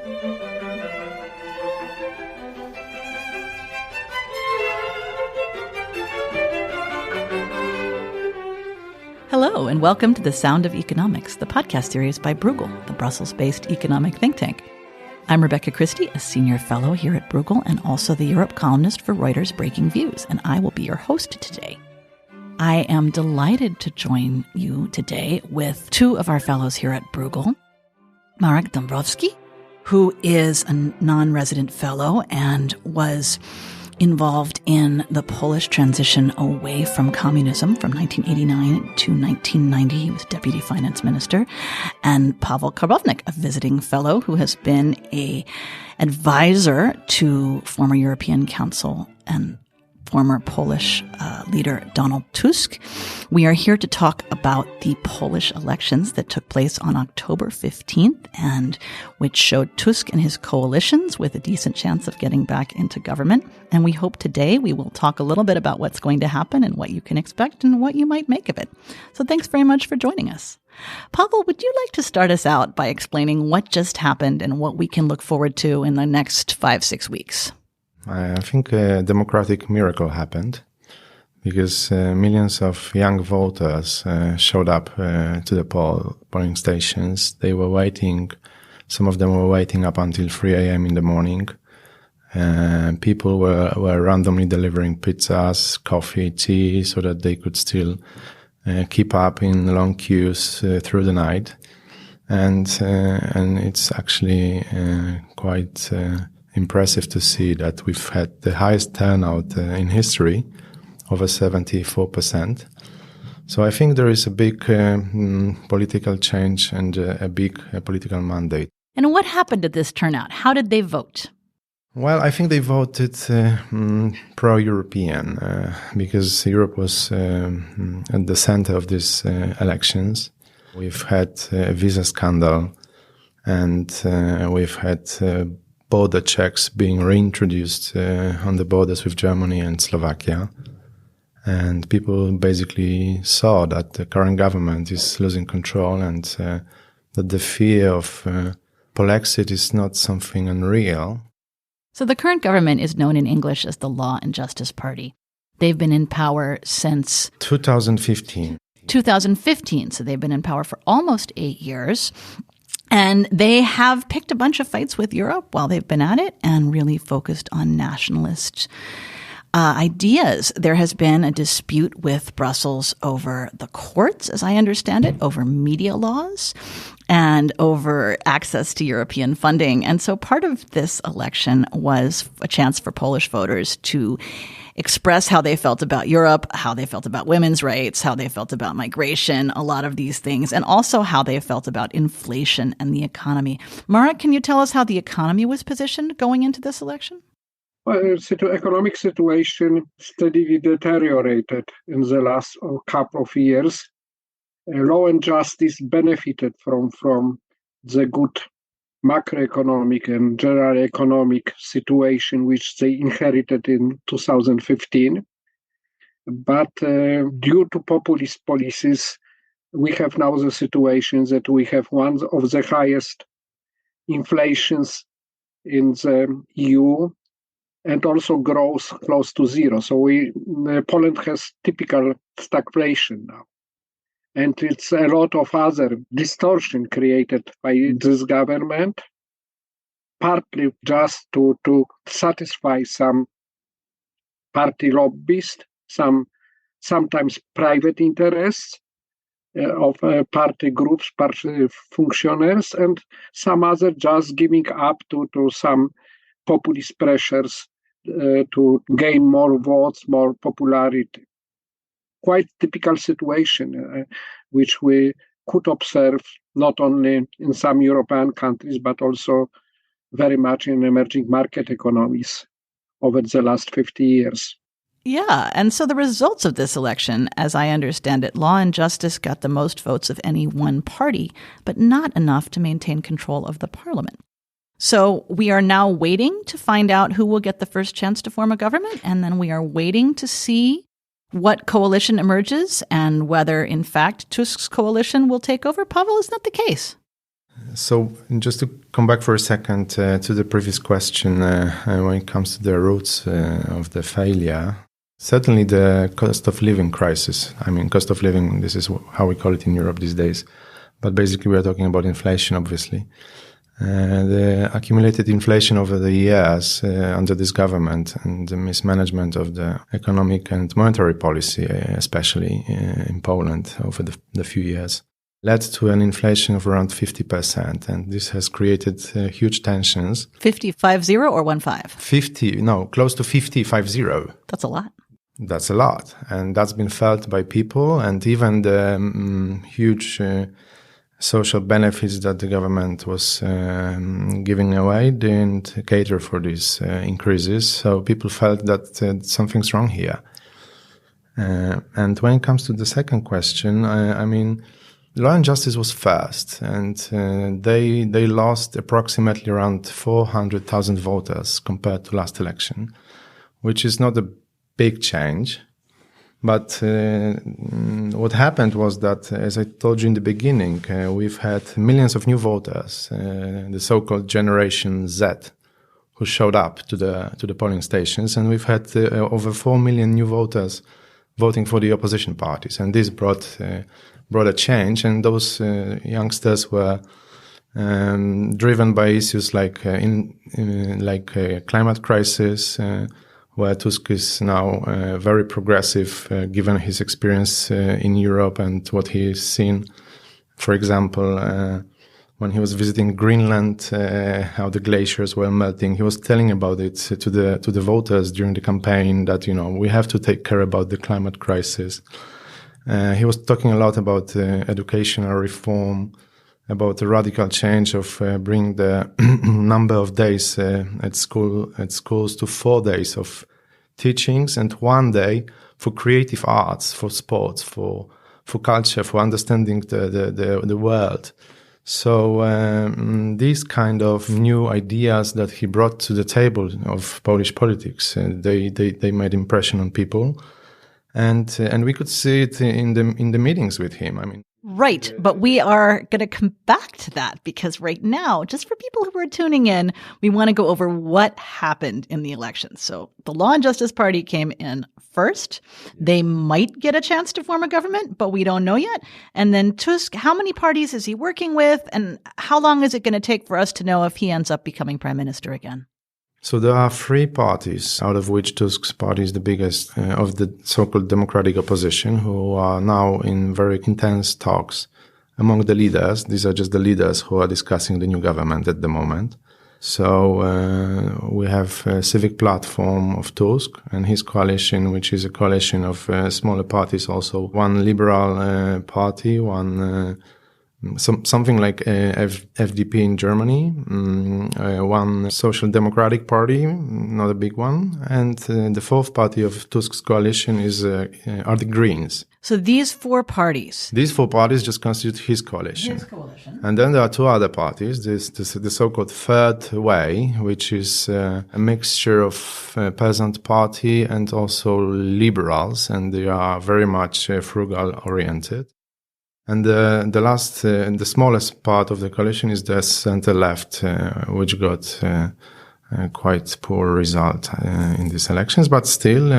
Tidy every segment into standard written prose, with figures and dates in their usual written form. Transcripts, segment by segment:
Hello, and welcome to The Sound of Economics, the podcast series by Bruegel, the Brussels-based economic think tank. I'm Rebecca Christie, a senior fellow here at Bruegel and also the Europe columnist for Reuters Breaking Views, and I will be your host today. I am delighted to join you today with two of our fellows here at Bruegel, Marek Dąbrowski, who is a non-resident fellow and was involved in the Polish transition away from communism from 1989 to 1990. He was deputy finance minister. And Paweł Karbownik, a visiting fellow who has been an advisor to former European Council and former Polish leader Donald Tusk. We are here to talk about the Polish elections that took place on October 15th and which showed Tusk and his coalitions with a decent chance of getting back into government. And we hope today we will talk a little bit about what's going to happen and what you can expect and what you might make of it. So thanks very much for joining us. Paweł, would you like to start us out by explaining what just happened and what we can look forward to in the next 5-6 weeks? I think a democratic miracle happened because millions of young voters showed up to the polling stations. They were waiting. Some of them were waiting up until 3 a.m. in the morning. People were randomly delivering pizzas, coffee, tea, so that they could still keep up in long queues through the night. And it's actually quite impressive to see that we've had the highest turnout in history, over 74%. So I think there is a big political change and a big political mandate. And what happened at this turnout? How did they vote? Well, I think they voted pro-European because Europe was at the center of these elections. We've had a visa scandal and we've had border checks being reintroduced on the borders with Germany and Slovakia. And people basically saw that the current government is losing control and that the fear of Polexit is not something unreal. So the current government is known in English as the Law and Justice Party. They've been in power since 2015. 2015, so they've been in power for almost 8 years. And they have picked a bunch of fights with Europe while they've been at it and really focused on nationalist ideas. There has been a dispute with Brussels over the courts, as I understand it, over media laws and over access to European funding. And so part of this election was a chance for Polish voters to express how they felt about Europe, how they felt about women's rights, how they felt about migration, a lot of these things, and also how they felt about inflation and the economy. Marek, can you tell us how the economy was positioned going into this election? Well, the economic situation steadily deteriorated in the last couple of years. Law and justice benefited from the good macroeconomic and general economic situation which they inherited in 2015. But due to populist policies, we have now the situation that we have one of the highest inflations in the EU and also growth close to zero. So Poland has typical stagflation now. And it's a lot of other distortion created by this government, partly just to satisfy some party lobbyists, sometimes private interests of party groups, party functionaries, and some other just giving up to some populist pressures to gain more votes, more popularity. Quite typical situation, which we could observe not only in some European countries, but also very much in emerging market economies over the last 50 years. Yeah, and so the results of this election, as I understand it, Law and Justice got the most votes of any one party, but not enough to maintain control of the parliament. So we are now waiting to find out who will get the first chance to form a government, and then we are waiting to see what coalition emerges and whether, in fact, Tusk's coalition will take over. Paweł, is that the case? So just to come back for a second to the previous question, when it comes to the roots of the failure, certainly the cost of living crisis. I mean, cost of living, this is how we call it in Europe these days. But basically, we are talking about inflation, obviously. The accumulated inflation over the years under this government and the mismanagement of the economic and monetary policy, especially in Poland over the few years, led to an inflation of around 50%. And this has created huge tensions. 50 or 15? Close to 50. That's a lot. That's a lot. And that's been felt by people, and even the huge social benefits that the government was giving away didn't cater for these increases. So people felt that something's wrong here. And when it comes to the second question, I mean, Law and Justice was first, and they lost approximately around 400,000 voters compared to last election, which is not a big change. But what happened was that, as I told you in the beginning, we've had millions of new voters, the so-called Generation Z, who showed up to the polling stations, and we've had over 4 million new voters voting for the opposition parties, and this brought a change. And those youngsters were driven by issues like climate crisis, where Tusk is now very progressive, given his experience in Europe and what he's seen. For example, when he was visiting Greenland, how the glaciers were melting, he was telling about it to the voters during the campaign that, we have to take care about the climate crisis. He was talking a lot about educational reform, about the radical change of bringing the number of days at schools to 4 days of teachings and 1 day for creative arts, for sports, for culture, for understanding the world. So these kind of new ideas that he brought to the table of Polish politics, they made impression on people, and we could see it in the meetings with him. I mean. Right. But we are going to come back to that, because right now, just for people who are tuning in, we want to go over what happened in the election. So the Law and Justice Party came in first. They might get a chance to form a government, but we don't know yet. And then Tusk, how many parties is he working with? And how long is it going to take for us to know if he ends up becoming prime minister again? So there are 3 parties, out of which Tusk's party is the biggest of the so-called democratic opposition, who are now in very intense talks among the leaders. These are just the leaders who are discussing the new government at the moment. So we have a civic platform of Tusk and his coalition, which is a coalition of smaller parties, also one liberal party, one something like FDP in Germany, one social democratic party, not a big one, and the fourth party of Tusk's coalition are the Greens. So these 4 parties? These 4 parties just constitute his coalition. And then there are 2 other parties, the so-called Third Way, which is a mixture of peasant party and also liberals, and they are very much frugal-oriented. And the smallest part of the coalition is the center-left, which got quite poor result in these elections. But still,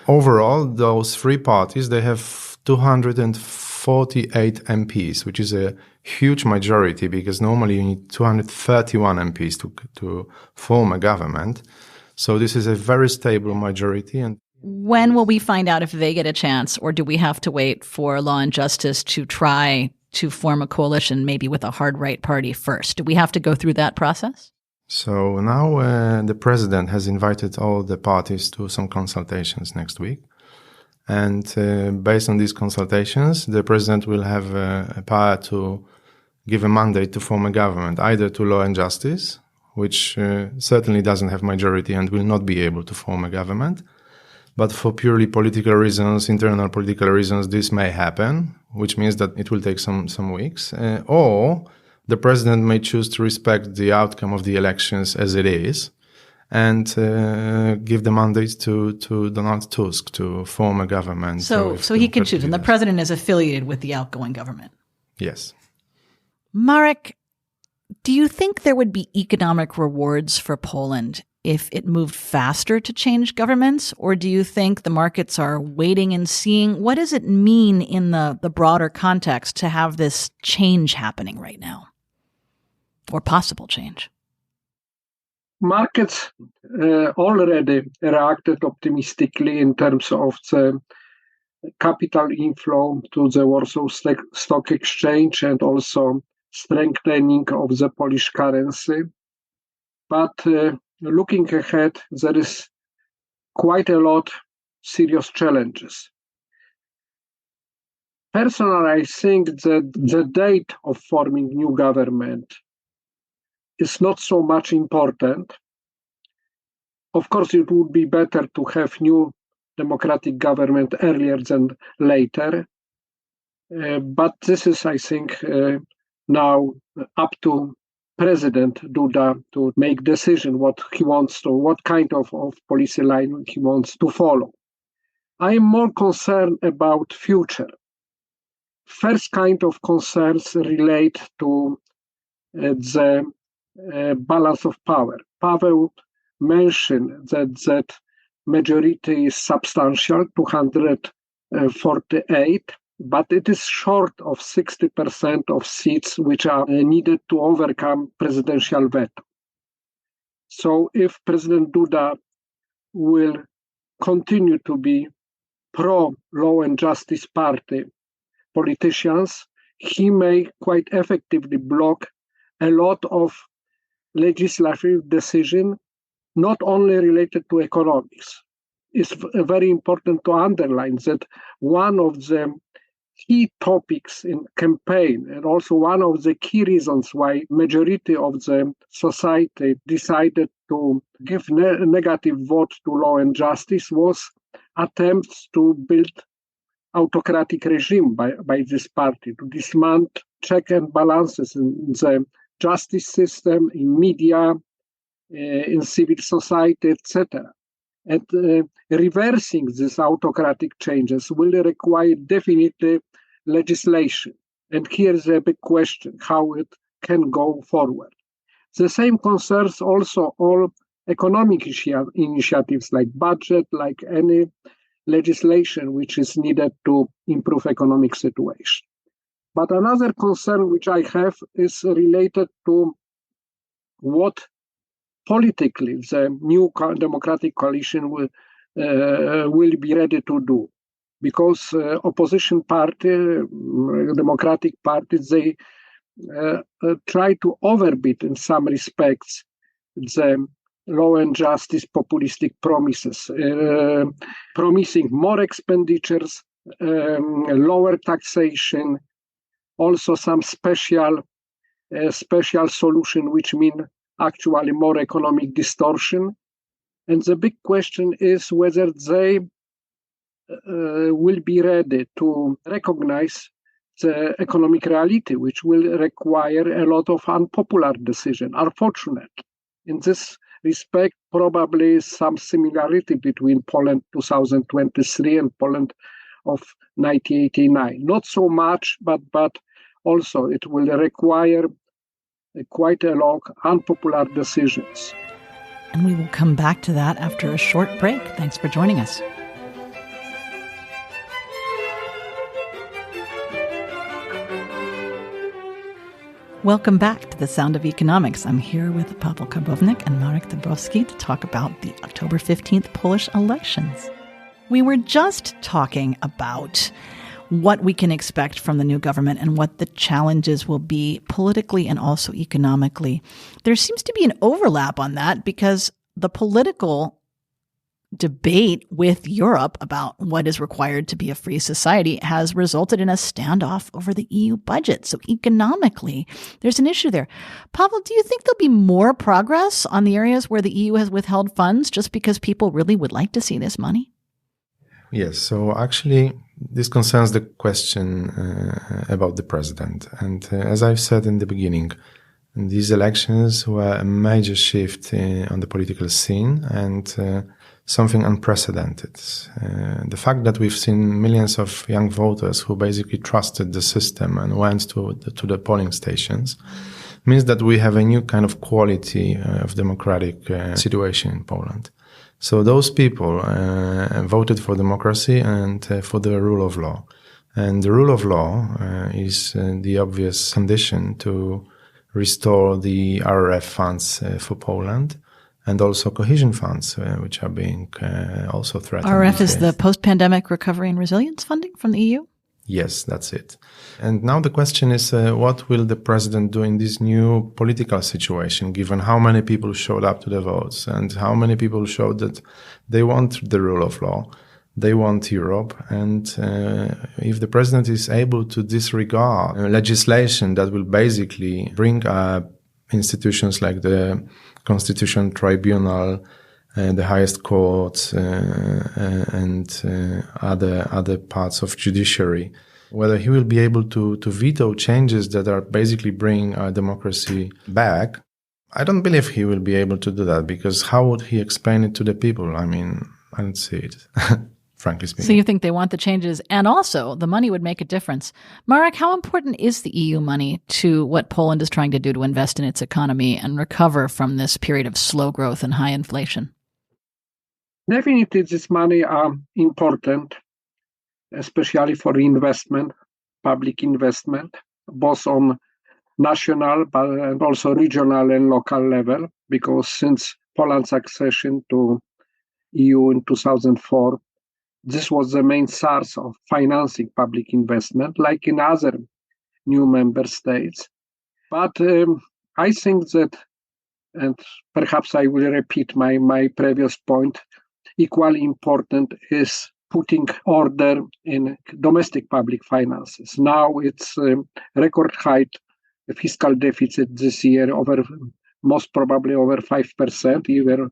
overall, those 3 parties, they have 248 MPs, which is a huge majority, because normally you need 231 MPs to form a government. So this is a very stable majority. And when will we find out if they get a chance, or do we have to wait for Law and Justice to try to form a coalition, maybe with a hard right party first? Do we have to go through that process? So now the president has invited all the parties to some consultations next week. And based on these consultations, the president will have a power to give a mandate to form a government, either to Law and Justice, which certainly doesn't have majority and will not be able to form a government. But for purely political reasons, internal political reasons, this may happen, which means that it will take some weeks. Or the president may choose to respect the outcome of the elections as it is and give the mandate to Donald Tusk to form a government. So he can choose, and the president is affiliated with the outgoing government. Yes. Marek, Do you think there would be economic rewards for Poland if it moved faster to change governments? Or do you think the markets are waiting and seeing? What does it mean in the broader context to have this change happening right now? Or possible change? Markets already reacted optimistically in terms of the capital inflow to the Warsaw Stock Exchange and also strengthening of the Polish currency. But looking ahead, there is quite a lot serious challenges. Personally, I think that the date of forming new government is not so much important. Of course, it would be better to have new democratic government earlier than later. But this is, I think, now up to President Duda to make decision what he wants to, what kind of policy line he wants to follow. I am more concerned about future. First kind of concerns relate to the balance of power. Paweł mentioned that majority is substantial, 248, but it is short of 60% of seats which are needed to overcome presidential veto. So if President Duda will continue to be pro-law and justice party politicians, he may quite effectively block a lot of legislative decisions, not only related to economics. It's very important to underline that one of the key topics in campaign and also one of the key reasons why majority of the society decided to give negative vote to law and justice was attempts to build autocratic regime by this party, to dismantle check and balances in the justice system, in media, in civil society, etc. And reversing these autocratic changes will require definitely legislation. And here's a big question, how it can go forward. The same concerns also all economic initiatives like budget, like any legislation which is needed to improve economic situation. But another concern which I have is related to what politically the new democratic coalition will be ready to do. Because opposition party, democratic parties, they try to overbid in some respects the law and justice populistic promises, promising more expenditures, lower taxation, also some special solution which mean actually more economic distortion. And the big question is whether they will be ready to recognize the economic reality, which will require a lot of unpopular decisions. Unfortunately, in this respect, probably some similarity between Poland 2023 and Poland of 1989. Not so much, but also it will require quite a lot of unpopular decisions. And we will come back to that after a short break. Thanks for joining us. Welcome back to The Sound of Economics. I'm here with Paweł Karbownik and Marek Dąbrowski to talk about the October 15th Polish elections. We were just talking about what we can expect from the new government and what the challenges will be politically and also economically. There seems to be an overlap on that because the political debate with Europe about what is required to be a free society has resulted in a standoff over the EU budget. So economically, there's an issue there. Paweł, do you think there'll be more progress on the areas where the EU has withheld funds just because people really would like to see this money? Yes. So actually, this concerns the question about the president. And as I've said in the beginning, these elections were a major shift on the political scene and something unprecedented. The fact that we've seen millions of young voters who basically trusted the system and went to the polling stations means that we have a new kind of quality of democratic situation in Poland. So those people voted for democracy and for the rule of law. And the rule of law is the obvious condition to restore the RRF funds for Poland and also cohesion funds, which are being also threatened. RRF is the post-pandemic recovery and resilience funding from the EU? Yes, that's it. And now the question is, what will the president do in this new political situation, given how many people showed up to the votes and how many people showed that they want the rule of law, they want Europe. And if the president is able to disregard legislation that will basically bring institutions like the Constitutional Tribunal, the highest court, and other parts of judiciary, whether he will be able to veto changes that are basically bringing our democracy back. I don't believe he will be able to do that, because how would he explain it to the people? I mean, I don't see it, frankly speaking. So you think they want the changes, and also the money would make a difference. Marek, how important is the EU money to what Poland is trying to do to invest in its economy and recover from this period of slow growth and high inflation? Definitely, this money are important, especially for investment, public investment, both on national and also regional and local level, because since Poland's accession to EU in 2004, this was the main source of financing public investment, like in other new member states. But I think that, and perhaps I will repeat my previous point, equally important is putting order in domestic public finances. Now it's record high fiscal deficit this year, most probably over 5%, even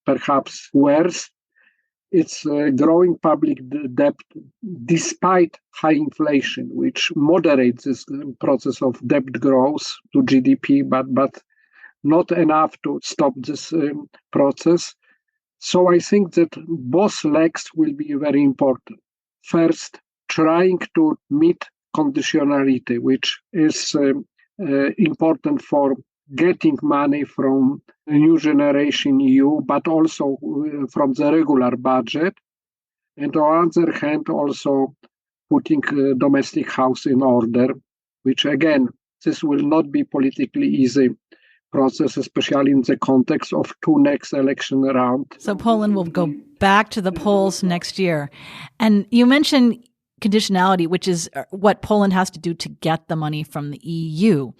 perhaps worse. It's growing public debt despite high inflation, which moderates this process of debt growth to GDP, but not enough to stop this process. So I think that both legs will be very important. First, trying to meet conditionality, which is important for getting money from the new generation EU, but also from the regular budget. And on the other hand, also putting domestic house in order, which again, this will not be politically easy process, especially in the context of two next election rounds. So Poland will go back to the polls next year. And you mentioned conditionality, which is what Poland has to do to get the money from the EU.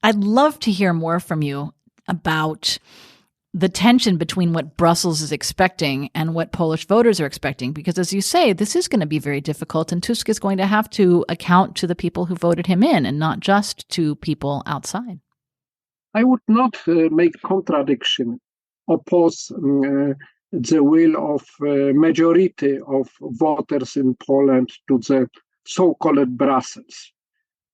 I'd love to hear more from you about the tension between what Brussels is expecting and what Polish voters are expecting, because as you say, this is going to be very difficult, and Tusk is going to have to account to the people who voted him in and not just to people outside. I would not make contradiction, oppose the will of majority of voters in Poland to the so-called Brussels.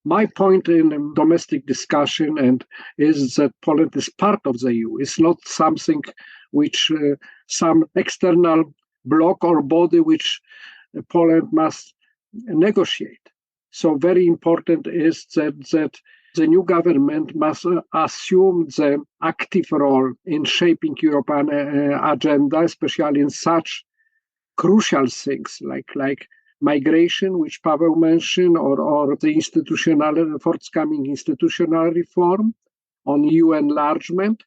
My point in domestic discussion is that Poland is part of the EU. It's not something which some external bloc or body which Poland must negotiate. So very important is that the new government must assume the active role in shaping European agenda, especially in such crucial things like migration, which Paweł mentioned, or the forthcoming institutional reform, on EU enlargement.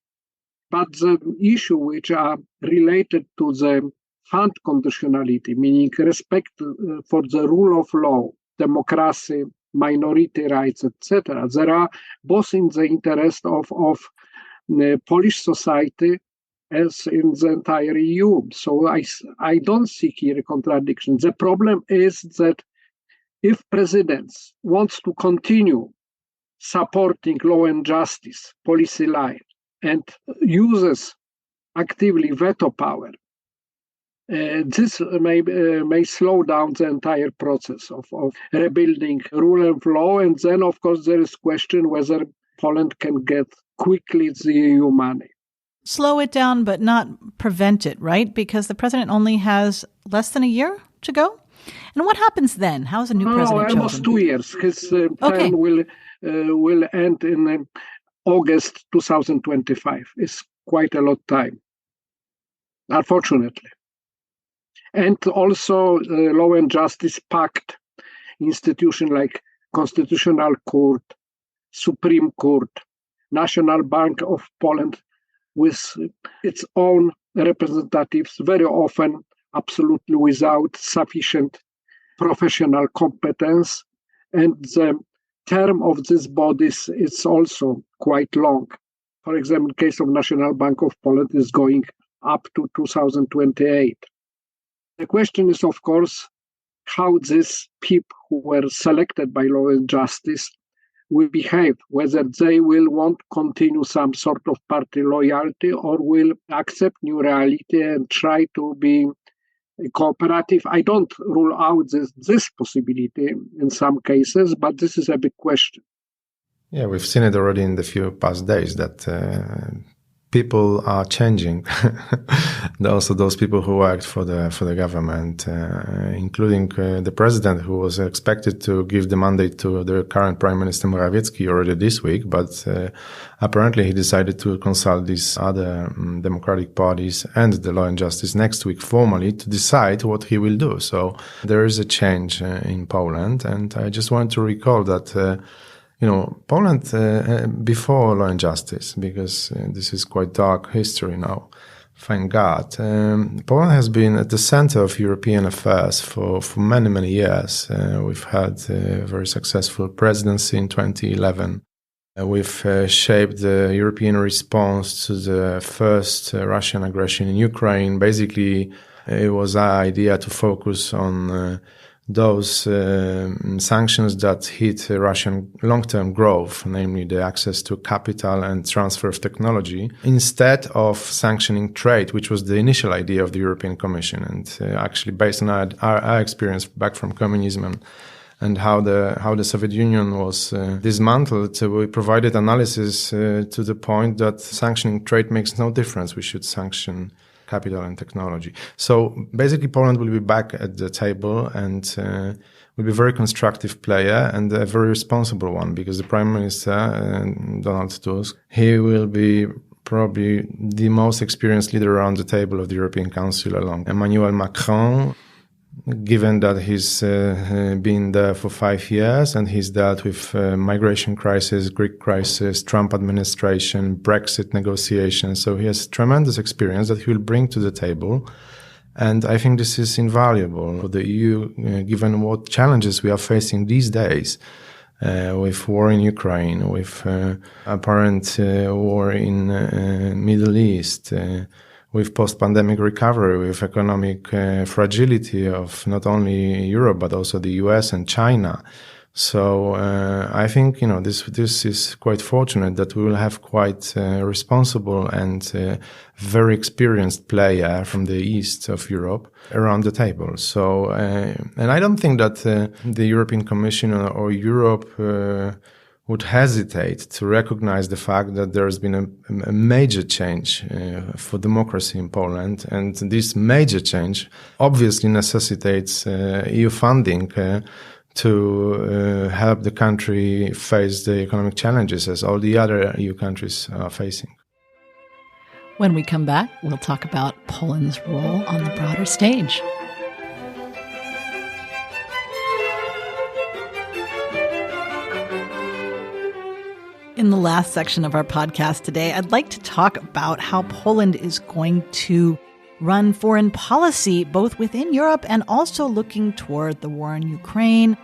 But the issue which are related to the fund conditionality, meaning respect for the rule of law, democracy, minority rights, etc., there are both in the interest of Polish society as in the entire EU. So I don't see here a contradiction. The problem is that if presidents wants to continue supporting law and justice policy line and uses actively veto power, this may slow down the entire process of rebuilding rule of law. And then, of course, there is question whether Poland can get quickly the EU money. Slow it down, but not prevent it, right? Because the president only has less than a year to go. And what happens then? How is a new president chosen? Almost 2 years. His term will end in August 2025. It's quite a lot of time, unfortunately. And also Law and Justice Pact, institutions like Constitutional Court, Supreme Court, National Bank of Poland, with its own representatives, very often absolutely without sufficient professional competence. And the term of these bodies is also quite long. For example, in case of National Bank of Poland is going up to 2028. The question is, of course, how these people who were selected by Law and Justice will behave, whether they will want to continue some sort of party loyalty or will accept new reality and try to be cooperative. I don't rule out this possibility in some cases, but this is a big question. Yeah, we've seen it already in the few past days that people are changing. Also, those people who worked for the government, including the president, who was expected to give the mandate to the current Prime Minister Morawiecki already this week, but apparently he decided to consult these other democratic parties and the Law and Justice next week formally to decide what he will do. So there is a change in Poland, and I just want to recall that. Poland, before Law and Justice, because this is quite dark history now, thank God, Poland has been at the center of European affairs for many, many years. We've had a very successful presidency in 2011. We've shaped the European response to the first Russian aggression in Ukraine. Basically, it was our idea to focus on those sanctions that hit Russian long-term growth, namely the access to capital and transfer of technology, instead of sanctioning trade, which was the initial idea of the European Commission. And actually, based on our experience back from communism and how the Soviet Union was dismantled, we provided analysis to the point that sanctioning trade makes no difference. We should sanction capital and technology. So basically, Poland will be back at the table and will be a very constructive player and a very responsible one, because the Prime Minister, Donald Tusk, he will be probably the most experienced leader around the table of the European Council, along Emmanuel Macron, given that he's been there for 5 years and he's dealt with migration crisis, Greek crisis, Trump administration, Brexit negotiations. So he has tremendous experience that he will bring to the table. And I think this is invaluable for the EU, given what challenges we are facing these days. With war in Ukraine, with apparent war in Middle East, with post-pandemic recovery, with economic fragility of not only Europe, but also the US and China. So I think, this is quite fortunate that we will have quite a responsible and very experienced player from the east of Europe around the table. So, and I don't think that the European Commission or Europe would hesitate to recognize the fact that there has been a major change for democracy in Poland. And this major change obviously necessitates EU funding to help the country face the economic challenges as all the other EU countries are facing. When we come back, we'll talk about Poland's role on the broader stage. In the last section of our podcast today, I'd like to talk about how Poland is going to run foreign policy, both within Europe and also looking toward the war in Ukraine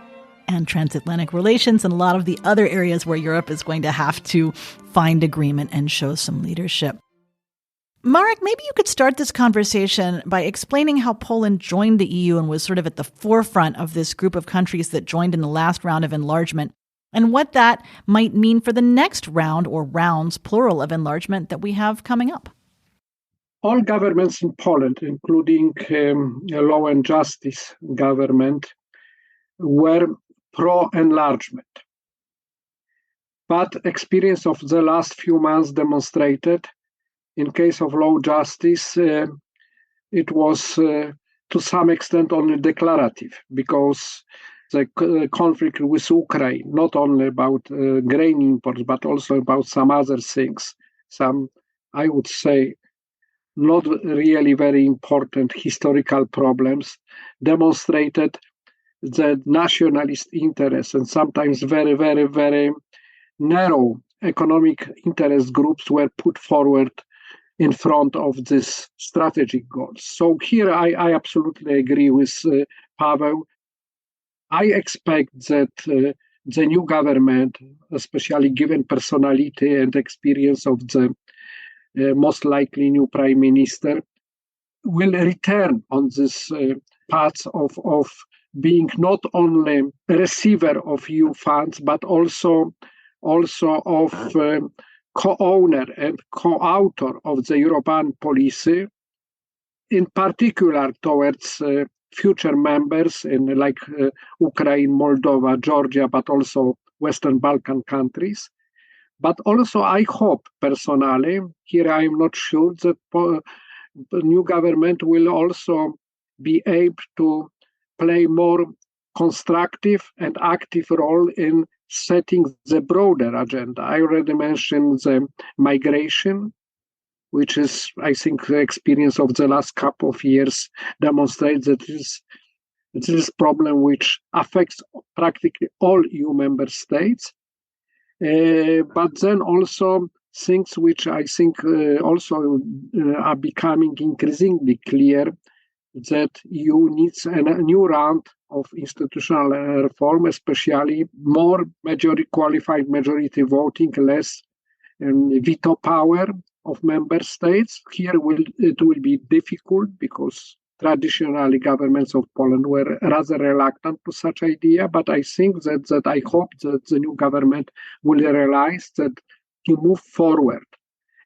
and transatlantic relations and a lot of the other areas where Europe is going to have to find agreement and show some leadership. Marek, maybe you could start this conversation by explaining how Poland joined the EU and was sort of at the forefront of this group of countries that joined in the last round of enlargement, and what that might mean for the next round, or rounds, plural, of enlargement that we have coming up. All governments in Poland, including Law and Justice government, were pro-enlargement. But experience of the last few months demonstrated, in case of Law Justice, it was to some extent only declarative, because the conflict with Ukraine, not only about grain imports, but also about some other things, some, I would say, not really very important historical problems, demonstrated that nationalist interests and sometimes very, very, very narrow economic interest groups were put forward in front of these strategic goals. So here I absolutely agree with Pavel. I expect that the new government, especially given personality and experience of the most likely new prime minister, will return on this path of being not only a receiver of EU funds, but also of co-owner and co-author of the European policy, in particular towards future members in like Ukraine, Moldova, Georgia, but also Western Balkan countries. But also I hope personally, here I am not sure, that the new government will also be able to play more constructive and active role in setting the broader agenda. I already mentioned the migration, which is, I think, the experience of the last couple of years demonstrates that it is a problem which affects practically all EU member states. But then also things which I think also are becoming increasingly clear, that EU needs a new round of institutional reform, especially more qualified majority voting, less veto power of member states. Here it will be difficult because traditionally governments of Poland were rather reluctant to such idea, but I think that I hope that the new government will realize that to move forward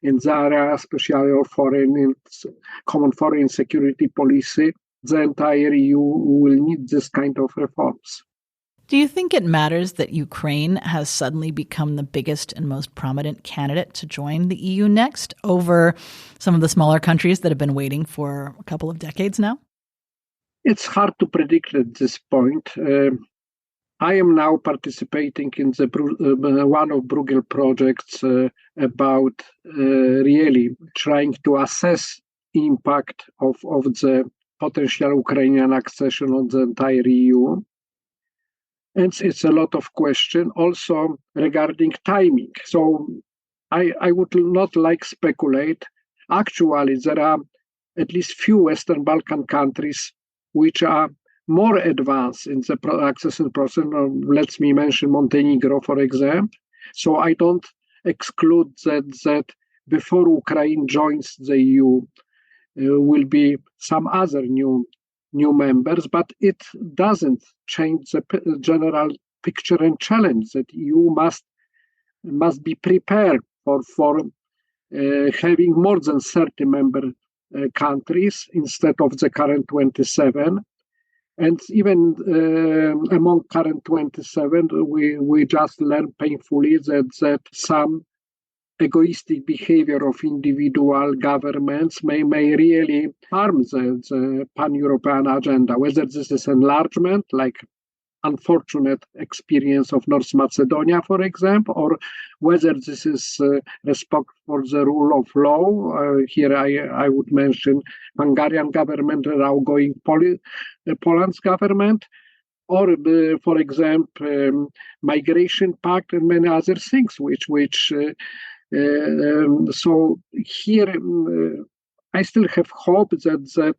in the area, especially of common foreign security policy, the entire EU will need this kind of reforms. Do you think it matters that Ukraine has suddenly become the biggest and most prominent candidate to join the EU next over some of the smaller countries that have been waiting for a couple of decades now? It's hard to predict at this point. I am now participating in the one of Bruegel projects about really trying to assess impact of the potential Ukrainian accession on the entire EU. And it's a lot of question also regarding timing. So I would not like speculate. Actually, there are at least few Western Balkan countries which are more advanced in the accession process. Let me mention Montenegro, for example. So I don't exclude that before Ukraine joins the EU will be some other new members, but it doesn't change the general picture and challenge that EU must be prepared for having more than 30 member countries instead of the current 27. And even among current 27, we just learned painfully that some egoistic behavior of individual governments may really harm the pan-European agenda, whether this is enlargement, like unfortunate experience of North Macedonia, for example, or whether this is respect for the rule of law. Here I would mention Hungarian government and outgoing Poland's government, or for example, migration pact and many other things, so here I still have hope that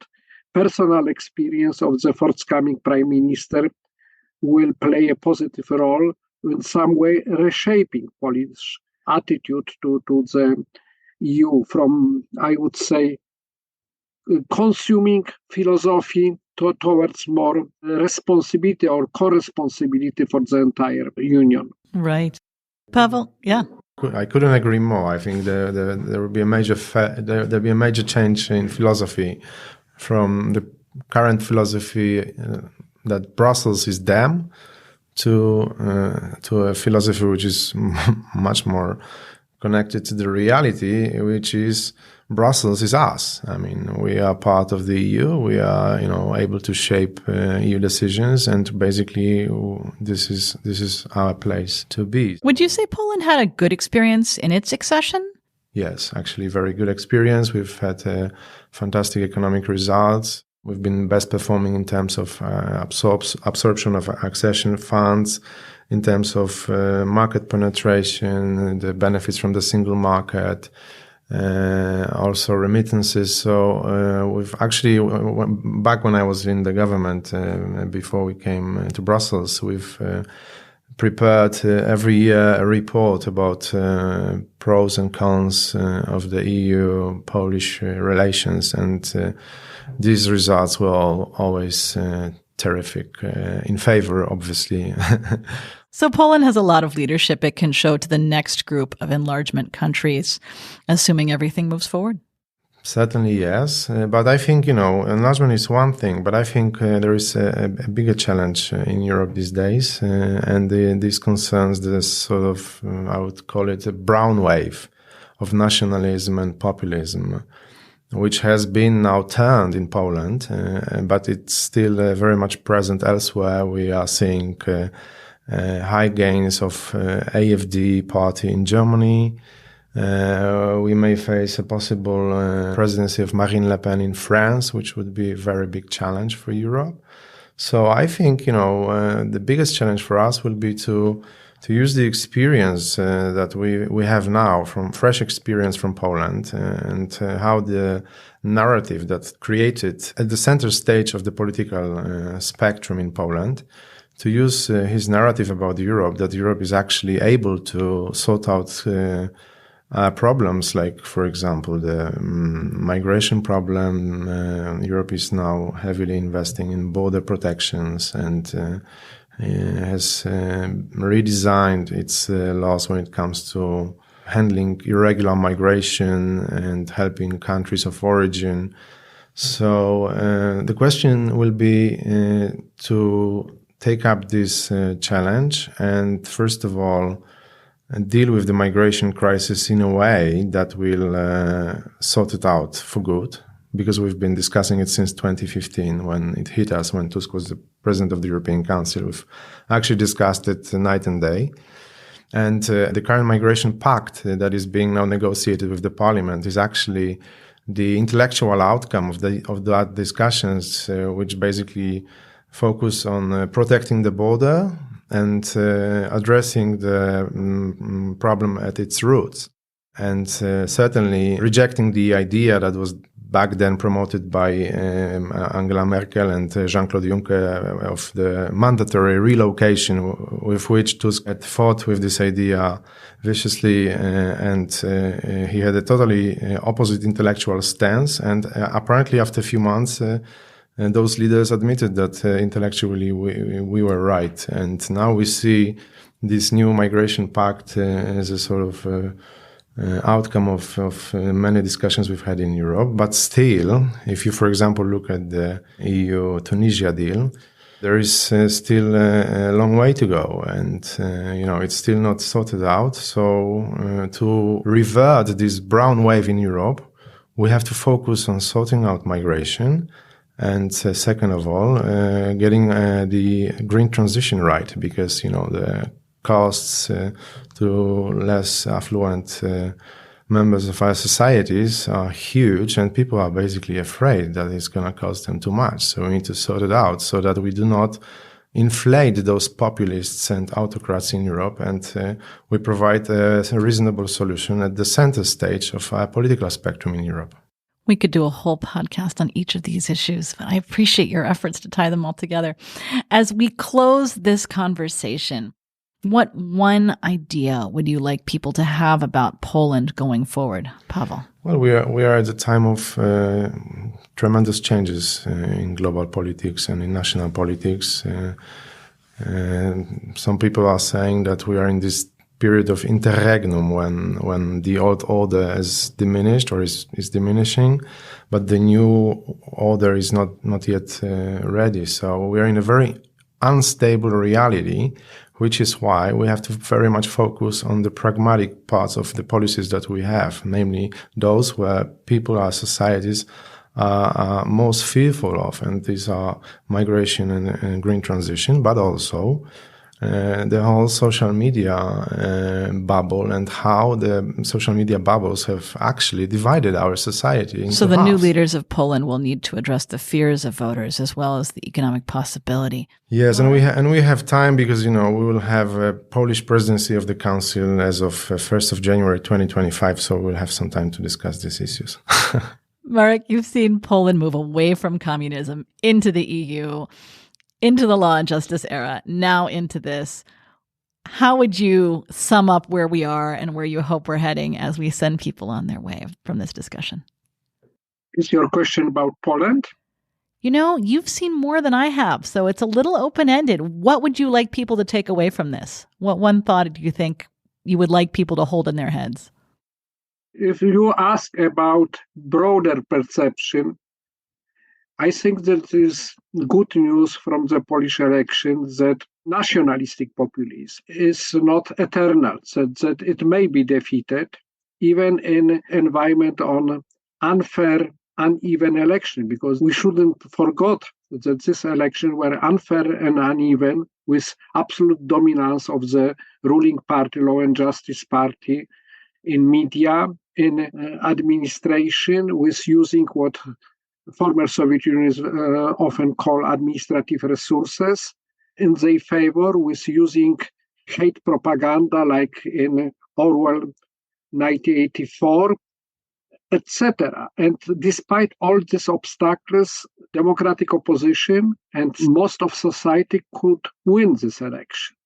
personal experience of the forthcoming prime minister will play a positive role in some way reshaping Polish attitude to the EU from, I would say, consuming philosophy towards more responsibility or co-responsibility for the entire union. Right. Pavel, yeah. I couldn't agree more. I think there will be a major change in philosophy from the current philosophy that Brussels is them to a philosophy which is much more connected to the reality, which is Brussels is us. I mean, we are part of the EU. We are, able to shape EU decisions, and basically, this is our place to be. Would you say Poland had a good experience in its accession? Yes, actually, very good experience. We've had fantastic economic results. We've been best performing in terms of absorption of accession funds, in terms of market penetration, the benefits from the single market, also remittances. So we've actually, back when I was in the government, before we came to Brussels, we've prepared every year a report about pros and cons of the EU-Polish relations, and these results were always terrific, in favor, obviously. So Poland has a lot of leadership it can show to the next group of enlargement countries, assuming everything moves forward. Certainly, yes. But I think, enlargement is one thing, but I think there is a bigger challenge in Europe these days. And this concerns the sort of, I would call it a brown wave of nationalism and populism, which has been now turned in Poland, but it's still very much present elsewhere. We are seeing high gains of AfD party in Germany. We may face a possible presidency of Marine Le Pen in France, which would be a very big challenge for Europe. So I think, the biggest challenge for us will be to use the experience that we have now, from fresh experience from Poland, and how the narrative that created at the center stage of the political spectrum in Poland, to use his narrative about Europe, that Europe is actually able to sort out problems like, for example, the migration problem. Europe is now heavily investing in border protections and has redesigned its laws when it comes to handling irregular migration and helping countries of origin. So the question will be to take up this challenge and, first of all, deal with the migration crisis in a way that will sort it out for good, because we've been discussing it since 2015 when it hit us, when Tusk was the president of the European Council. We've actually discussed it night and day. And the current migration pact that is being now negotiated with the parliament is actually the intellectual outcome of that discussions, which basically focus on protecting the border and addressing the problem at its roots. And certainly rejecting the idea that was back then promoted by Angela Merkel and Jean-Claude Juncker of the mandatory relocation, with which Tusk had fought with this idea viciously, and he had a totally opposite intellectual stance. And apparently after a few months, those leaders admitted that intellectually we were right. And now we see this new migration pact as a sort of outcome of many discussions we've had in Europe. But still, if you, for example, look at the EU-Tunisia deal, there is still a long way to go. And, it's still not sorted out. So to revert this brown wave in Europe, we have to focus on sorting out migration. And second of all, getting the green transition right, because, the costs to less affluent members of our societies are huge, and people are basically afraid that it's going to cost them too much. So we need to sort it out so that we do not inflate those populists and autocrats in Europe, and we provide a reasonable solution at the center stage of our political spectrum in Europe. We could do a whole podcast on each of these issues, but I appreciate your efforts to tie them all together. As we close this conversation, what one idea would you like people to have about Poland going forward, Pavel? Well, we are at a time of tremendous changes in global politics and in national politics. Some people are saying that we are in this period of interregnum when the old order has diminished or is diminishing, but the new order is not yet ready. So we are in a very unstable reality which is why we have to very much focus on the pragmatic parts of the policies that we have, namely those where people, our societies, are most fearful of, and these are migration and green transition, but also the whole social media bubble and how the social media bubbles have actually divided our society into So the halves. new leaders of Poland will need to address the fears of voters as well as the economic possibility. Yes, and we have time because, we will have a Polish presidency of the Council as of 1st of January 2025, so we'll have some time to discuss these issues. Marek, you've seen Poland move away from communism into the EU, into the law and justice era, now into this. How would you sum up where we are and where you hope we're heading as we send people on their way from this discussion? Is your question about Poland? You've seen more than I have, so it's a little open-ended. What would you like people to take away from this? What one thought do you think you would like people to hold in their heads? If you ask about broader perception, I think that is good news from the Polish elections that nationalistic populism is not eternal, that it may be defeated even in environment on unfair, uneven election, because we shouldn't forget that this election were unfair and uneven with absolute dominance of the ruling party, Law and Justice Party, in media, in administration, with using what former Soviet Union is often called administrative resources in their favor, with using hate propaganda like in Orwell 1984, etc. And despite all these obstacles, democratic opposition and most of society could win this election.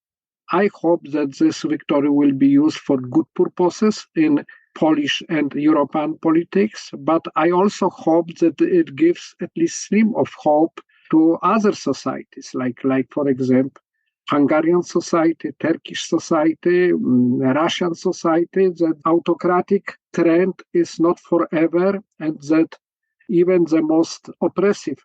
I hope that this victory will be used for good purposes in Polish and European politics, but I also hope that it gives at least stream of hope to other societies, like for example, Hungarian society, Turkish society, Russian society, that autocratic trend is not forever and that even the most oppressive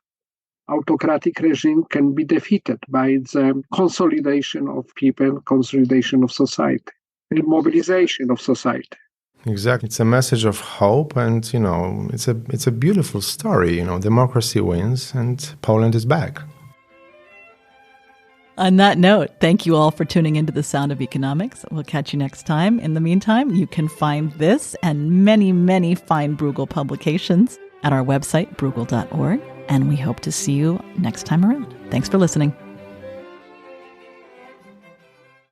autocratic regime can be defeated by the consolidation of people, consolidation of society, and mobilization of society. Exactly. It's a message of hope and, it's a beautiful story. Democracy wins and Poland is back. On that note, thank you all for tuning into The Sound of Economics. We'll catch you next time. In the meantime, you can find this and many, many fine Bruegel publications at our website, bruegel.org. And we hope to see you next time around. Thanks for listening.